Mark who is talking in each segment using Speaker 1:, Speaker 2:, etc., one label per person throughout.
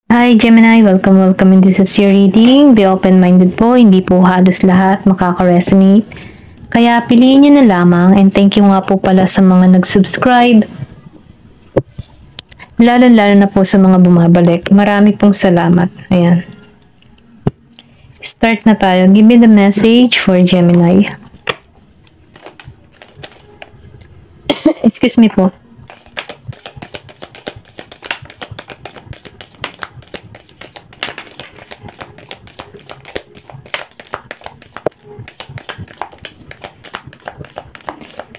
Speaker 1: Hi Gemini, welcome in this is your reading. Be open-minded po, hindi po halos lahat makaka-resonate. Kaya piliin nyo na lamang and thank you nga po pala sa mga nag-subscribe. Lalo-lalo na po sa mga bumabalik. Marami pong salamat. Ayan. Start na tayo. Give me the message for Gemini. Excuse me po.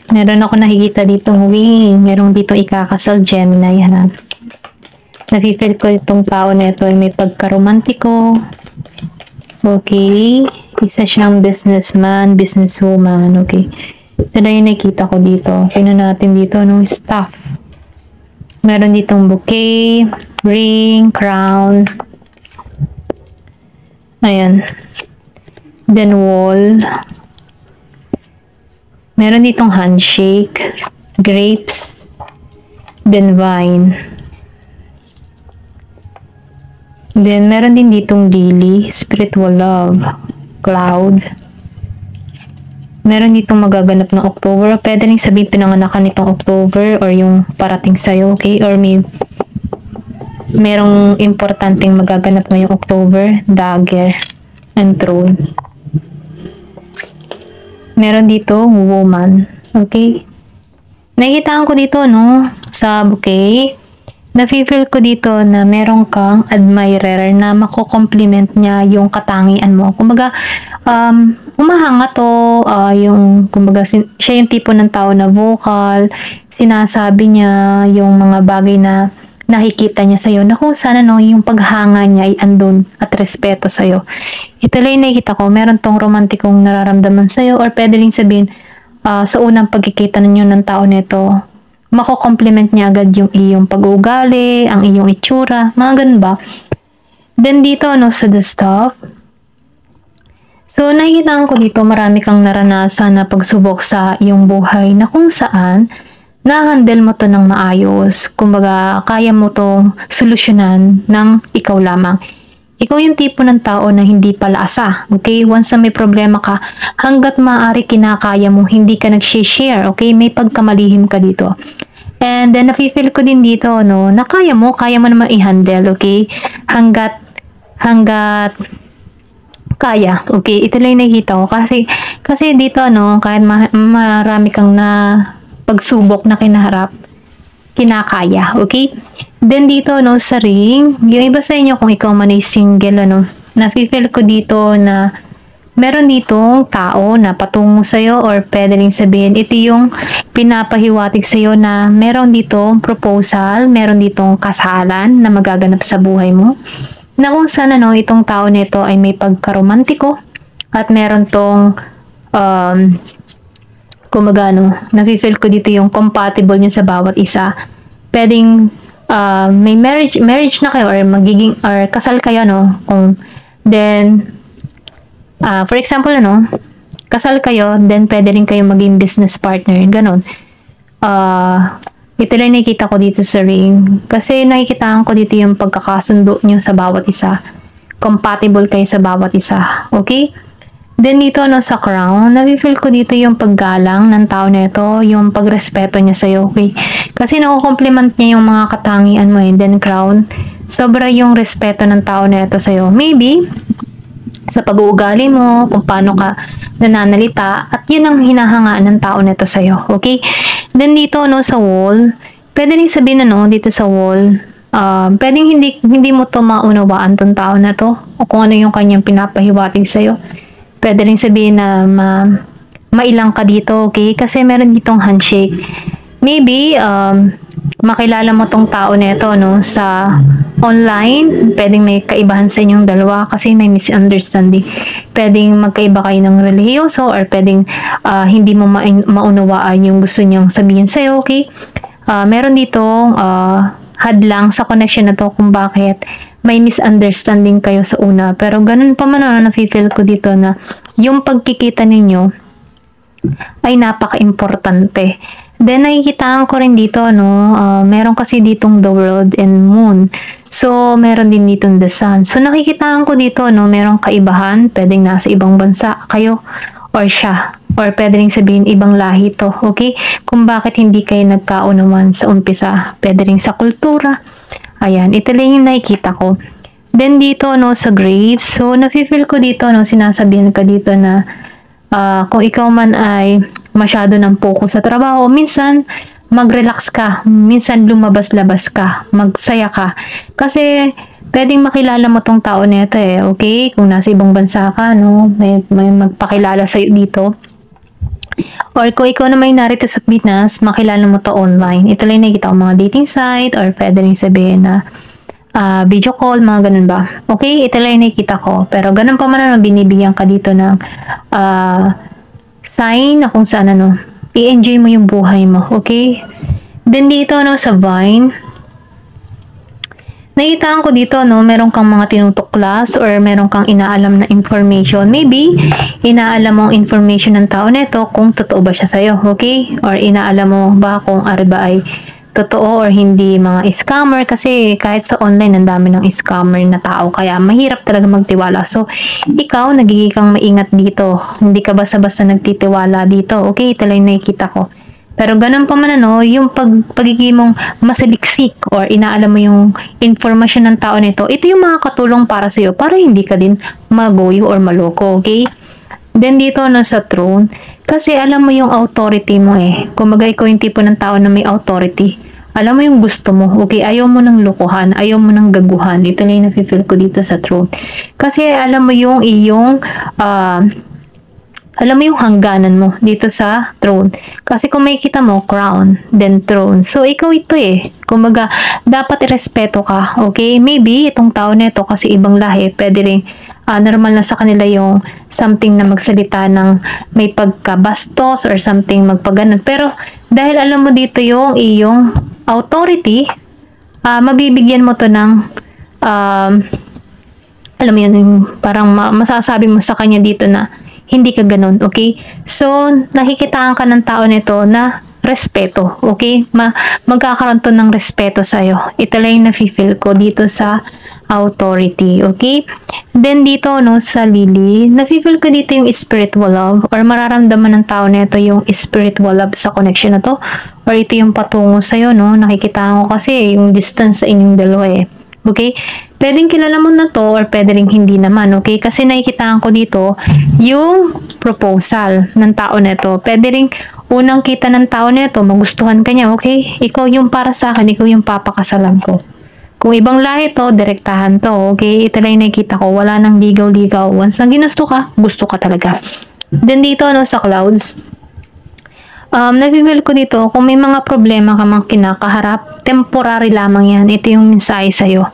Speaker 1: Meron ako nakikita ditong wing. Meron dito ikakasal Gemini, ha. Nafe-feel ko itong tao na ito ay may pagkaromantiko. Okay. Isa siyang businessman, businesswoman. Okay. Ito na yung nakikita ko dito. Tingnan natin dito, no? Stuff. Meron ditong bouquet, ring, crown. Ayan. Then wall. Meron ditong handshake, grapes, then vine. Then meron din ditong lily, spiritual love, cloud. Meron ditong magaganap ng October. Pwede rin sabihin pinanganakan nitong October or yung parating sa'yo, okay? Or merong importanteng magaganap ngayong October, dagger, and throne. Meron dito, woman. Okay? Nakikitaan ko dito, no? Sa bouquet. Nafe-feel ko dito na meron kang admirer na mako-compliment niya yung katangian mo. Kumbaga, humahanga to, kumbaga, siya yung tipo ng tao na vocal, sinasabi niya yung mga bagay na nakikita niya sa'yo, na kung sana no, yung paghanga niya ay andun at respeto sa'yo. Ito lang yung nakikita ko, meron tong romantikong nararamdaman sa'yo or pwede rin sabihin, sa unang pagkikita ninyo ng tao nito, mako-compliment niya agad yung iyong pag-uugali, ang iyong itsura, mga ganun ba? Then dito, no, sa the stuff. So, nakikita ko dito, marami kang naranasan na pagsubok sa iyong buhay na kung saan, na-handle mo to ng maayos. Kumbaga, kaya mo to solusyonan ng ikaw lamang. Ikaw yung tipo ng tao na hindi palaasa. Okay? Once na may problema ka, hanggat maaari kinakaya mo, hindi ka nag-share. Okay? May pagkamalihim ka dito. And then, nafe-feel ko din dito, no, na kaya mo naman i-handle. Okay? Hanggat kaya. Okay? Ito lang yung nakikita ko. Kasi dito, no, kahit marami kang na pagsubok na kinaharap, kinakaya, okay? Then dito, no, sa ring, yung iba sa inyo kung ikaw man ay single, ano, nafe-feel ko dito na meron ditong tao na patungo sa'yo or pwede rin sabihin, ito yung pinapahiwatig sa'yo na meron ditong proposal, meron ditong kasalan na magaganap sa buhay mo, na kung sana, no, itong tao nito ay may pagkaromantiko at meron tong kumbaga, no, nafe-feel ko dito yung compatible niya sa bawat isa. Pwedeng may marriage na kayo or magiging or kasal kayo, no. Then for example, ano, kasal kayo, then pwede rin kayo maging business partner, ganon. Ito lang nakikita ko dito sa ring kasi nakikitaan ko dito yung pagkakasundo niyo sa bawat isa. Compatible kayo sa bawat isa. Okay? Then dito, no, sa crown, nafe-feel ko dito yung paggalang ng tao na ito, yung pagrespeto niya sa'yo, okay? Kasi nakukompliment niya yung mga katangian mo, then crown, sobra yung respeto ng tao na ito sa'yo. Maybe, sa pag-uugali mo, kung paano ka nananalita, at yun ang hinahangaan ng tao na ito sa'yo, okay? Then dito, no, sa wall, pwede rin sabihin na, no, dito sa wall, pwedeng hindi mo to maunawaan tong tao na to, o kung ano yung kanyang pinapahiwatig sa'yo. Pwede rin sabihin na mailang ka dito, okay? Kasi meron ditong handshake. Maybe, makilala mo tong tao nito, no, sa online. Pwedeng may kaibahan sa inyong dalawa kasi may misunderstanding. Pwedeng magkaiba kayo ng relihiyoso or pwedeng hindi mo maunawaan yung gusto niyang sabihin sa'yo, okay? Meron ditong hadlang sa connection na to kung bakit may misunderstanding kayo sa una. Pero ganun pa man, nafe-feel ko dito na yung pagkikita ninyo ay napaka-importante Then, nakikitaan ko rin dito, no, meron kasi ditong the world and moon. So, meron din ditong the sun. So, nakikitaan ko dito, no, merong kaibahan. Pwedeng nasa ibang bansa kayo or siya. Or pwede rin sabihin ibang lahi to, okay? Kung bakit hindi kayo nagkaunawan sa umpisa. Pwede rin sa kultura. Ayan, ito lang yung nakikita ko. Then, dito, no, sa grave. So, nafe-feel ko dito, no, sinasabihan ka dito na kung ikaw man ay masyado ng focus sa trabaho, minsan mag-relax ka, minsan lumabas-labas ka, magsaya ka. Kasi pwedeng makilala mo tong tao nito eh, okay? Kung nasa ibang bansa ka, no, may magpakilala sa'yo dito. Or kung ikaw na may narito sa Pinas, makilala mo to online. Ito lang nakikita ko mga dating site or pwede rin sabihin na video call, mga ganun ba. Okay, ito lang yung nakikita ko. Pero ganun pa man binibigyan ka dito ng sign na kung saan i-enjoy mo yung buhay mo. Okay? Then dito sa Vine, nakitaan ko dito meron kang mga tinutuklas or meron kang inaalam na information. Maybe, inaalam mo ang information ng tao nito kung totoo ba siya sa'yo. Okay? Or inaalam mo ba kung ba ay totoo or hindi, mga scammer, kasi kahit sa online ang dami ng scammer na tao, kaya mahirap talaga magtiwala. So ikaw nagiging kang maingat dito, hindi ka basta-basta nagtitiwala dito. Okay, ito lang nakikita ko. Pero ganun pa man yung pagiging mong masaliksik or inaalam mo yung information ng tao nito, ito yung mga katulong para sa iyo para hindi ka din magoyo or maloko. Okay? Then dito sa throne, kasi alam mo yung authority mo eh. Kumbaga ikaw yung tipo ng tao na may authority. Alam mo yung gusto mo. Okay, ayaw mo ng lokohan, ayaw mo ng gaguhan. Ito na yung nafe-feel ko dito sa throne. Kasi alam mo yung iyong alam mo yung hangganan mo dito sa throne. Kasi kung makikita mo, crown, then throne. So, ikaw ito eh. Kumbaga, dapat irespeto ka. Okay? Maybe, itong tao na ito kasi ibang lahi, pwede rin normal na sa kanila yung something na magsalita ng may pagkabastos or something magpaganon. Pero, dahil alam mo dito yung iyong authority, mabibigyan mo to ng alam mo yun, parang masasabi mo sa kanya dito na hindi ka ganun, okay? So, nakikitaan ka ng tao nito na respeto, okay? Magkakaroon to ng respeto sa'yo. Ito lang yung nafe-feel ko dito sa authority, okay? Then dito, sa Lily, nafe-feel ko dito yung spiritual love or mararamdaman ng tao nito yung spiritual love sa connection na to or ito yung patungo sa'yo, Nakikitaan ko kasi yung distance sa inyong dalawa eh. Okay? Pwedeng kilala mo na to or pwede rin hindi naman, okay? Kasi nakikitaan ko dito yung proposal ng tao nito. Pwede rin unang kita ng tao nito, magustuhan ka niya, okay? Ikaw yung para sa akin, ikaw yung papakasalan ko. Kung ibang lahi to, direktahan to, okay? Ito lang yung nakikita ko, wala nang ligaw-ligaw. Once na ginusto ka, gusto ka talaga. Then dito, sa clouds, nafe-feel ko dito, kung may mga problema ka mang kinakaharap, temporary lamang yan. Ito yung mensahe sa'yo.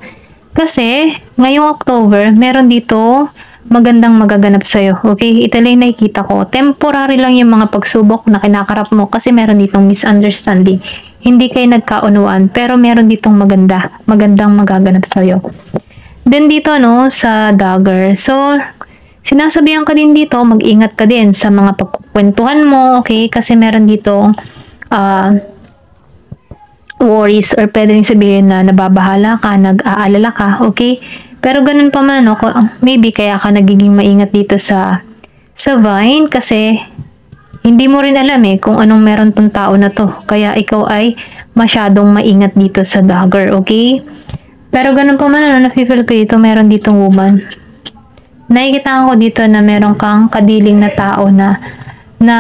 Speaker 1: Kasi, ngayong October, meron dito magandang magaganap sa'yo. Okay? Ito lang nakikita ko. Temporary lang yung mga pagsubok na kinakarap mo kasi meron ditong misunderstanding. Hindi kayo nagkaunuan, pero meron ditong magandang magaganap sa'yo. Then dito, sa dagger. So, sinasabihan ka din dito, mag-ingat ka din sa mga pagkukwentuhan mo, okay? Kasi meron dito worries or pwede rin sabihin na nababahala ka, nag-aalala ka, okay? Pero ganun pa man, maybe kaya ka nagiging maingat dito sa Vine kasi hindi mo rin alam eh kung anong meron tong tao na to. Kaya ikaw ay masyadong maingat dito sa dagger, okay? Pero ganun pa man, nafe-feel ko dito, meron ditong woman. Nakikita ko dito na meron kang kadiling na tao na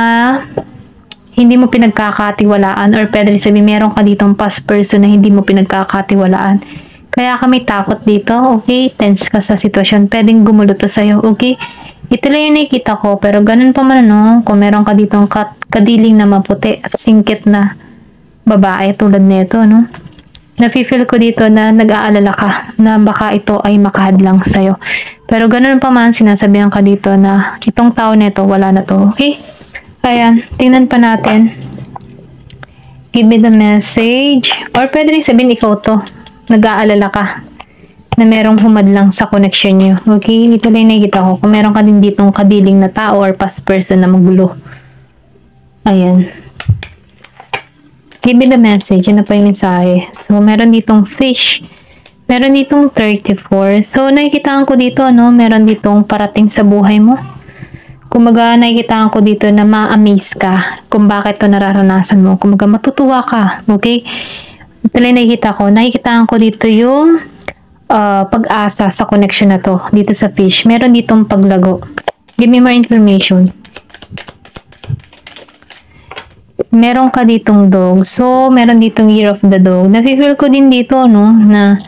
Speaker 1: hindi mo pinagkakatiwalaan or pwede rin sabihin meron ka ditong past person na hindi mo pinagkakatiwalaan. Kaya kami takot dito, okay? Tense ka sa sitwasyon. Pwedeng gumulo to sa'yo, okay? Ito lang yung nakikita ko, pero ganun pa man, kung meron ka ditong kadiling na maputi at singkit na babae tulad nito, nafe-feel ko dito na nag-aalala ka na baka ito ay makahadlang sa'yo. Pero ganun pa man, sinasabihan ka dito na itong tao nito, wala na to, okay? Ayan, tingnan pa natin. Give me the message. Or pwede rin sabihin ikaw to. Nag-aalala ka na merong humadlang sa connection nyo. Okay? Ito lang nakikita ko. Kung meron ka din ditong kadiling na tao or past person na magulo. Ayan. Give me the message. Ano pa yung mensahe? So, meron ditong fish. Meron ditong 34. So, nakikitaan ko dito, no? Meron ditong parating sa buhay mo. Kumbaga, nakikitaan ko dito na ma-amaze ka kung bakit to nararanasan mo. Kumbaga, matutuwa ka. Okay? Ito lang nakikita ko. Nakikitaan ko dito yung pag-asa sa connection na to. Dito sa fish. Meron ditong paglago. Give me more information. Meron ka ditong dog. So, meron ditong year of the dog. Nafe-feel ko din dito, no, na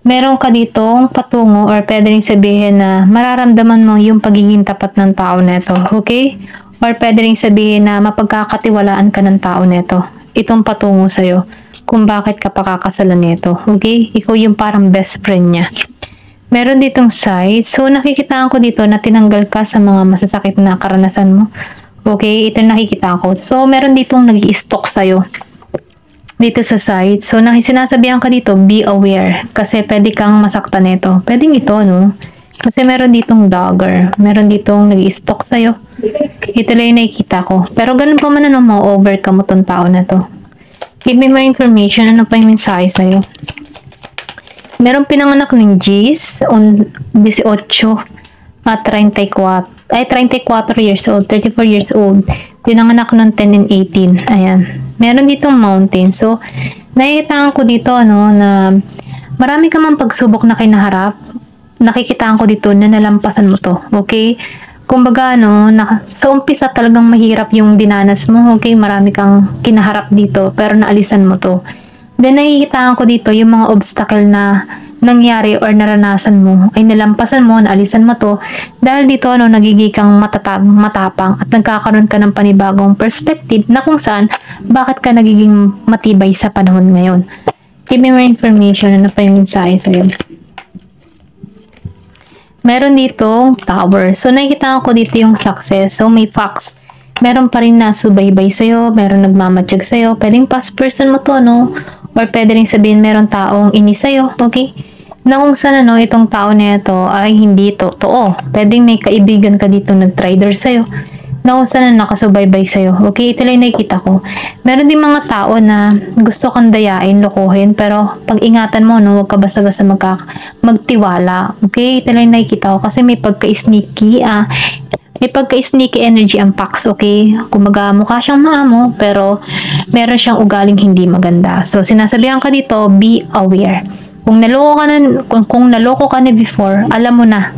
Speaker 1: meron ka ditong patungo or pwede rin sabihin na mararamdaman mo yung pagiging tapat ng tao neto. Okay? Or pwede rin sabihin na mapagkakatiwalaan ka ng tao neto. Itong patungo sa'yo kung bakit ka pakakasalan nito. Okay? Ikaw yung parang best friend niya. Meron ditong side. So, nakikitaan ko dito na tinanggal ka sa mga masasakit na karanasan mo. Okay, ito nakikita ko. So, meron ditong nag-i-stalk sa'yo. Dito sa side. So, sinasabihan ka dito, be aware. Kasi pwede kang masaktan nito. Pwedeng ito, no? Kasi meron ditong dagger. Meron ditong nag-i-stalk sa'yo. Ito lang yung nakikita ko. Pero ganun pa man, ano, ma-overcome mo tong tao na to. Give me more information. Ano pa yung mensahe sa'yo? Meron pinanganak ng G's on 18 at 34. Ay, 34 years old, 34 years old. Pinanganak ng 10 and 18. Ayan. Meron ditong mountain. So, nakikitaan ko dito, ano, na marami ka mang pagsubok na kinaharap. Nakikitaan ko dito na nalampasan mo to. Okay? Kumbaga, ano, sa umpisa talagang mahirap yung dinanas mo. Okay? Marami kang kinaharap dito, pero naalisan mo to. Then, nakikitaan ko dito yung mga obstacle na nangyari or naranasan mo ay nalampasan mo, naalisan mo to dahil dito, ano, nagiging kang matapang at nagkakaroon ka ng panibagong perspective na kung saan bakit ka nagiging matibay sa panahon ngayon. Give me more information. Ano pa yung mensahe sa'yo? Meron dito tower. So, nakikita ko dito yung success. So, may facts. Meron pa rin na subaybay sa'yo, meron nagmamatsyag sa'yo, pwedeng past person mo to, no? Or pwede rin sabihin meron taong ini sa'yo, okay? Na kung saan, ano, itong tao na ito ay hindi totoo. Pwedeng may kaibigan ka dito nag-trader sa'yo. Na kung saan nakasubaybay sa'yo. Okay, ito lang nakikita ko. Meron din mga tao na gusto kang dayain, lokohin, pero pag-ingatan mo, no, huwag ka basta-basta magtiwala. Okay, ito lang nakikita ko kasi may pagka-sneaky, may pagka-sneaky energy ang Pax, okay? Kumbaga, mukha siyang maamo, pero meron siyang ugaling hindi maganda. So, sinasabihan ka dito, be aware. Kung naloko ka na before, alam mo na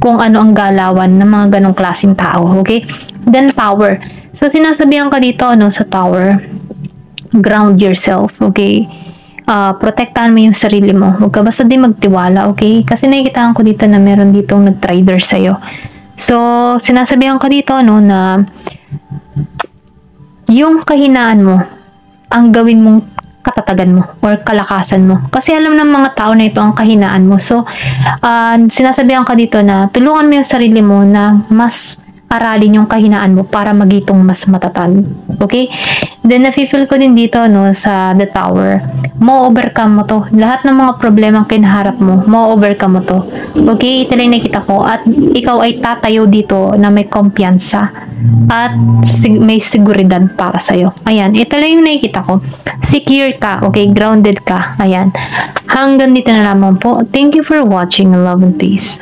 Speaker 1: kung ano ang galawan ng mga ganong klaseng tao, okay? Then, tower. So, sinasabihan ka dito, ano, sa tower, ground yourself, okay? Protektahan mo yung sarili mo. Huwag ka basta din magtiwala, okay? Kasi nakikitaan ko dito na meron ditong nag-trader sa'yo. So, sinasabihan ka dito, no, na yung kahinaan mo, ang gawin mong katatagan mo or kalakasan mo. Kasi alam ng mga tao na ito ang kahinaan mo. So, sinasabihan ka dito na tulungan mo yung sarili mo na mas aralin yung kahinaan mo para magitong mas matatag. Okay? Then, nafe-feel ko din dito, no, sa the tower. Mo-overcome mo to. Lahat ng mga problema kinaharap mo, mo-overcome mo to. Okay? Ito lang nakita ko. At ikaw ay tatayo dito na may kumpiyansa at may seguridad para sa'yo. Ayan. Ito lang yung nakikita ko. Secure ka. Okay? Grounded ka. Ayan. Hanggang dito na lamang po. Thank you for watching. Love and peace.